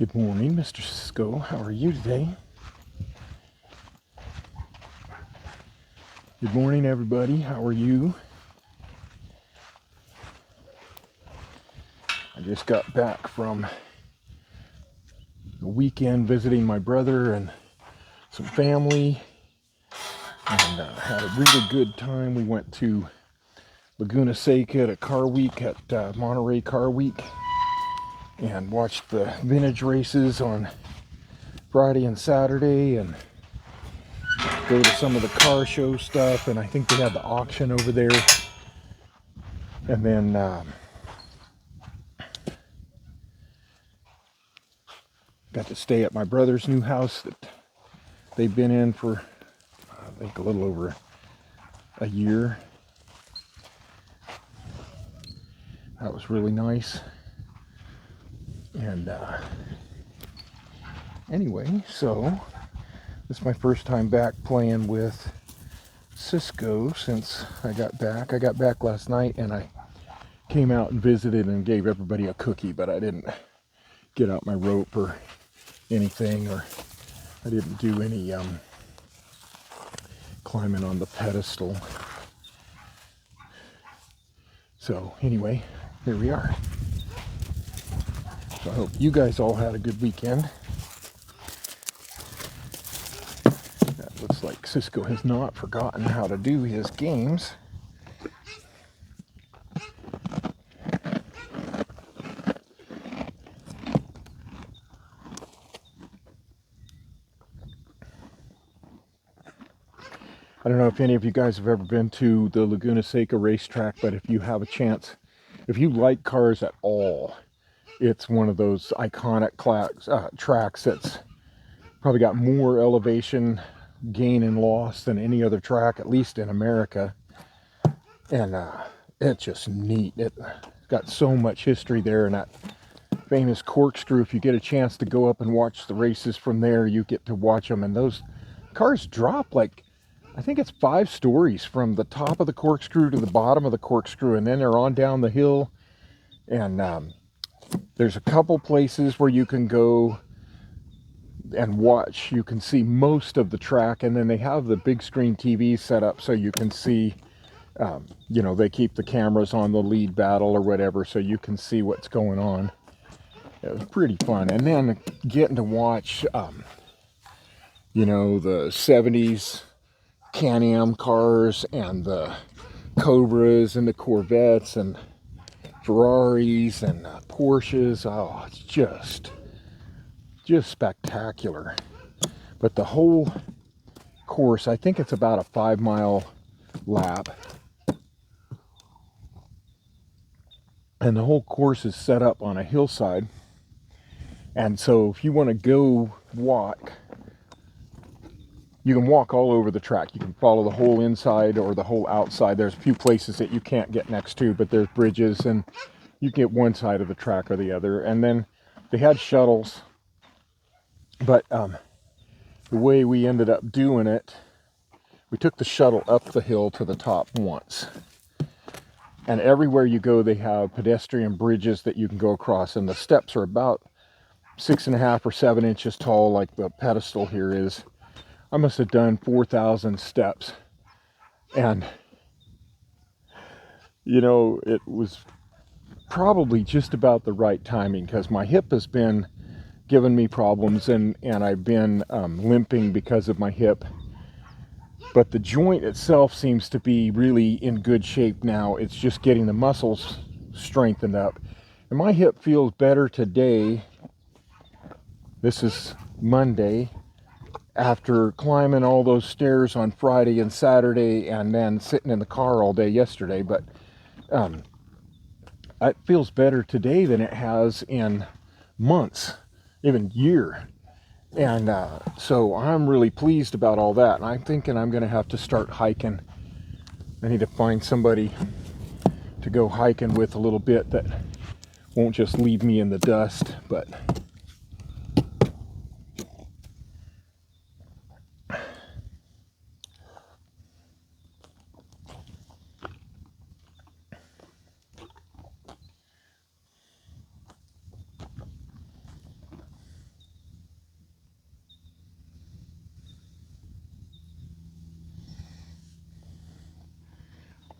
Good morning, Mr. Cisco. How are you today? Good morning, everybody. How are you? I just got back from the weekend visiting my brother and some family, and had a really good time. We went to Laguna Seca at Car Week at Monterey Car Week and watched the vintage races on Friday and Saturday, and go to some of the car show stuff, and I think they had the auction over there. And then got to stay at my brother's new house that they've been in for, I think, a little over a year. That was really nice. And anyway, so this is my first time back playing with Cisco since I got back. I got back last night and I came out and visited and gave everybody a cookie, but I didn't get out my rope or anything, or I didn't do any climbing on the pedestal. So anyway, here we are. So I hope you guys all had a good weekend. That looks like Cisco has not forgotten how to do his games. I don't know if any of you guys have ever been to the Laguna Seca racetrack, but if you have a chance, if you like cars at all, it's one of those iconic tracks that's probably got more elevation gain and loss than any other track, at least in America. And it's just neat. It's got so much history there, and that famous corkscrew, if you get a chance to go up and watch the races from there, you get to watch them, and those cars drop like, I think it's 5 stories from the top of the corkscrew to the bottom of the corkscrew, and then they're on down the hill. And there's a couple places where you can go and watch. You can see most of the track, and then they have the big screen TV set up so you can see, they keep the cameras on the lead battle or whatever, so you can see what's going on. It was pretty fun. And then getting to watch, the 70s Can-Am cars and the Cobras and the Corvettes and Ferraris and Porsches. Oh, it's just spectacular. But the whole course, I think it's about a 5-mile lap, and the whole course is set up on a hillside. And so if you want to go walk, you can walk all over the track. You can follow the whole inside or the whole outside. There's a few places that you can't get next to, but there's bridges, and you can get one side of the track or the other. And then they had shuttles, but the way we ended up doing it, we took the shuttle up the hill to the top once. And everywhere you go, they have pedestrian bridges that you can go across, and the steps are about 6.5 or 7 inches tall, like the pedestal here is. I must have done 4,000 steps. And, it was probably just about the right timing, because my hip has been giving me problems, and I've been limping because of my hip. But the joint itself seems to be really in good shape now. It's just getting the muscles strengthened up. And my hip feels better today. This is Monday, after climbing all those stairs on Friday and Saturday and then sitting in the car all day yesterday. But it feels better today than it has in months, even year. And so I'm really pleased about all that. And I'm thinking I'm going to have to start hiking. I need to find somebody to go hiking with a little bit that won't just leave me in the dust. But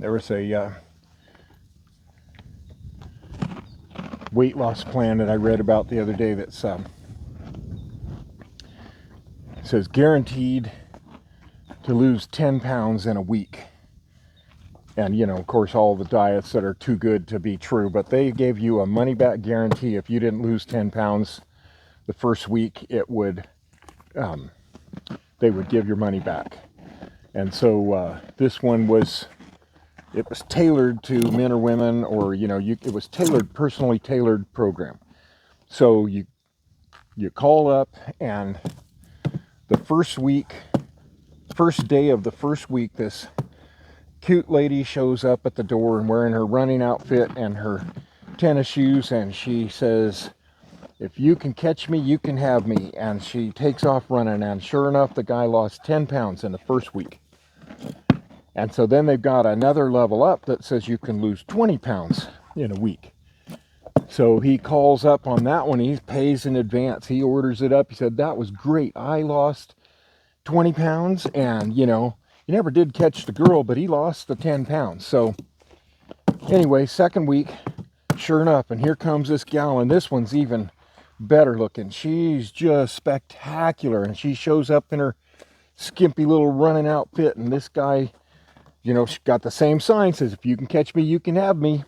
There was a weight loss plan that I read about the other day that says guaranteed to lose 10 pounds in a week. And, you know, of course, all the diets that are too good to be true, but they gave you a money-back guarantee. If you didn't lose 10 pounds the first week, it would, they would give your money back. And so this one was, it was tailored to men or women, or, you know, it was tailored, personally tailored program. So you call up, and the first day of the first week, this cute lady shows up at the door and wearing her running outfit and her tennis shoes, and she says, if you can catch me, you can have me. And she takes off running, and sure enough, the guy lost 10 pounds in the first week. And so then they've got another level up that says you can lose 20 pounds in a week. So he calls up on that one. He pays in advance. He orders it up. He said, that was great. I lost 20 pounds, and, you know, he never did catch the girl, but he lost the 10 pounds. So anyway, second week, sure enough, and here comes this gal, and this one's even better looking. She's just spectacular, and she shows up in her skimpy little running outfit, and this guy, you know, she got the same sign, says, if you can catch me, you can have me.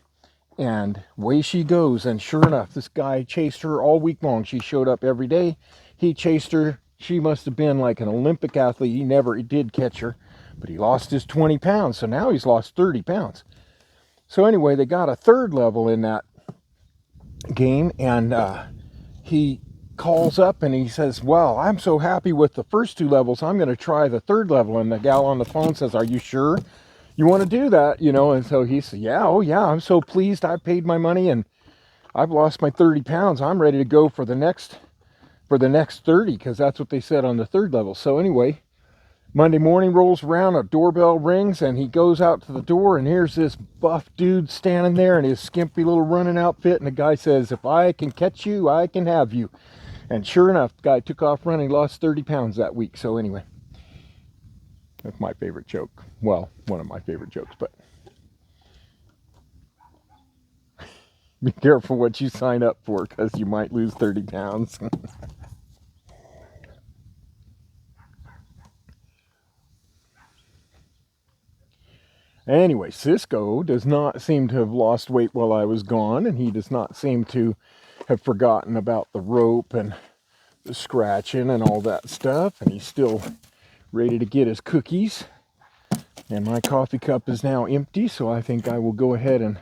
And away she goes, and sure enough, this guy chased her all week long. She showed up every day. He chased her. She must have been like an Olympic athlete. He never did catch her, but he lost his 20 pounds. So now he's lost 30 pounds. So anyway, they got a third level in that game, and he calls up and he says, well, I'm so happy with the first two levels, I'm going to try the third level. And the gal on the phone says, are you sure you want to do that? You know, and so he said, yeah, oh yeah, I'm so pleased. I paid my money and I've lost my 30 pounds. I'm ready to go for the next 30, because that's what they said on the third level. So anyway, Monday morning rolls around, a doorbell rings, and he goes out to the door, and here's this buff dude standing there in his skimpy little running outfit, and the guy says, if I can catch you, I can have you. And sure enough, the guy took off running, lost 30 pounds that week. So anyway, that's my favorite joke. Well, one of my favorite jokes, but be careful what you sign up for, because you might lose 30 pounds. Anyway, Cisco does not seem to have lost weight while I was gone, and he does not seem to have forgotten about the rope and the scratching and all that stuff, and he's still ready to get his cookies. And my coffee cup is now empty, so I think I will go ahead and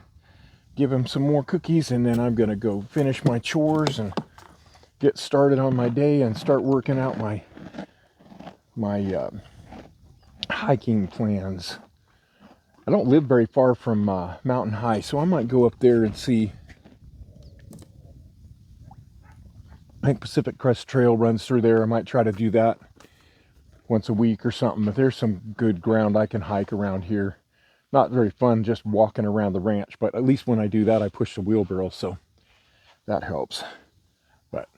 give him some more cookies, and then I'm going to go finish my chores and get started on my day and start working out my hiking plans. I don't live very far from Mountain High, so I might go up there and see. I think Pacific Crest Trail runs through there. I might try to do that once a week or something. But there's some good ground I can hike around here. Not very fun just walking around the ranch, but at least when I do that, I push the wheelbarrow, so that helps. But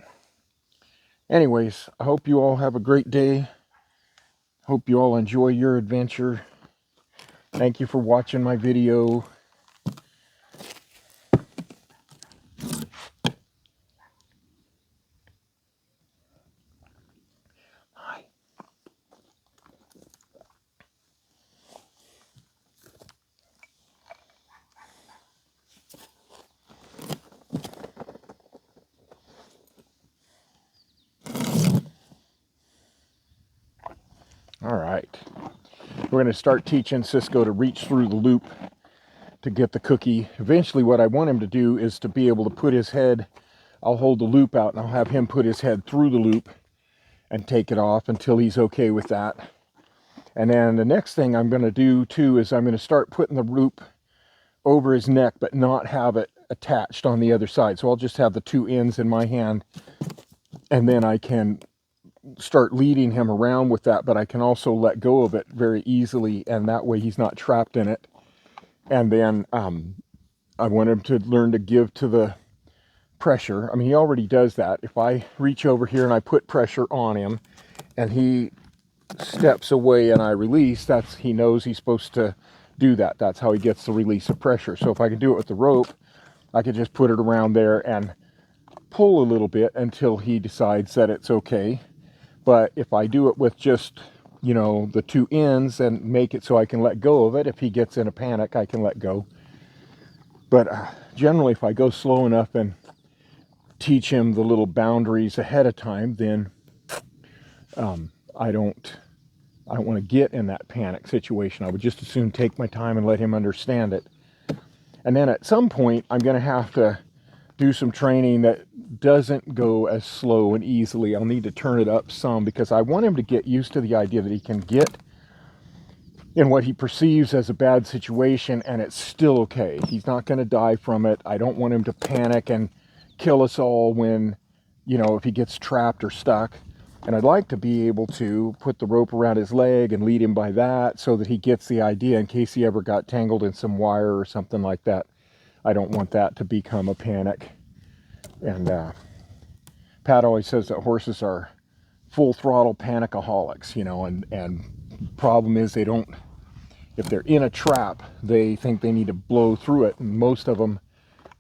anyways, I hope you all have a great day. Hope you all enjoy your adventure. Thank you for watching my video. Hi. All right. We're going to start teaching Cisco to reach through the loop to get the cookie. Eventually what I want him to do is to be able to put his head, I'll hold the loop out and I'll have him put his head through the loop and take it off until he's okay with that. And then the next thing I'm going to do too is I'm going to start putting the loop over his neck, but not have it attached on the other side. So I'll just have the two ends in my hand, and then I can start leading him around with that, but I can also let go of it very easily, and that way he's not trapped in it. And then I want him to learn to give to the pressure. I mean, he already does that. If I reach over here and I put pressure on him and he steps away and I release, he knows he's supposed to do that. That's how he gets the release of pressure. So if I can do it with the rope, I could just put it around there and pull a little bit until he decides that it's okay. But if I do it with just, you know, the two ends and make it so I can let go of it, if he gets in a panic, I can let go. But generally, if I go slow enough and teach him the little boundaries ahead of time, then I don't want to get in that panic situation. I would just as soon take my time and let him understand it. And then at some point, I'm going to have to do some training that doesn't go as slow and easily. I'll need to turn it up some because I want him to get used to the idea that he can get in what he perceives as a bad situation and it's still okay. He's not going to die from it. I don't want him to panic and kill us all when, you know, if he gets trapped or stuck. And I'd like to be able to put the rope around his leg and lead him by that so that he gets the idea in case he ever got tangled in some wire or something like that. I don't want that to become a panic. And Pat always says that horses are full throttle panicaholics, you know, and problem is they don't, if they're in a trap, they think they need to blow through it, and most of them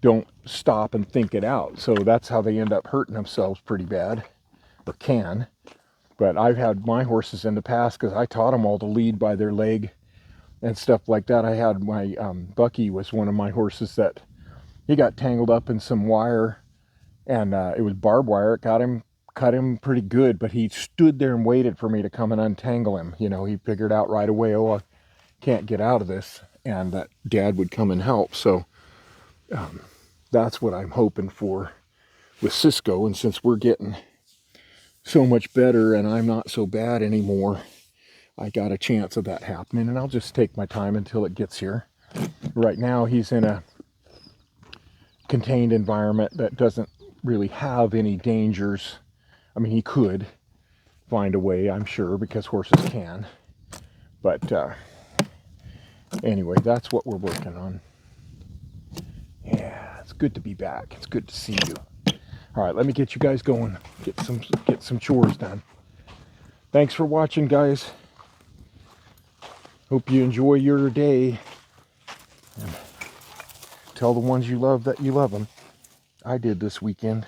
don't stop and think it out. So that's how they end up hurting themselves pretty bad, or can. But I've had my horses in the past because I taught them all to lead by their leg and stuff like that. I had my Bucky was one of my horses that he got tangled up in some wire, and it was barbed wire. It cut him pretty good, but he stood there and waited for me to come and untangle him. You know, he figured out right away, oh, I can't get out of this, and that Dad would come and help. So that's what I'm hoping for with Cisco. And since we're getting so much better and I'm not so bad anymore, I got a chance of that happening, and I'll just take my time until it gets here. Right now he's in a contained environment that doesn't really have any dangers. I mean, he could find a way, I'm sure, because horses can. But anyway, that's what we're working on. Yeah, it's good to be back. It's good to see you. All right, let me get you guys going. Get some chores done. Thanks for watching, guys. Hope you enjoy your day. And tell the ones you love that you love them. I did this weekend.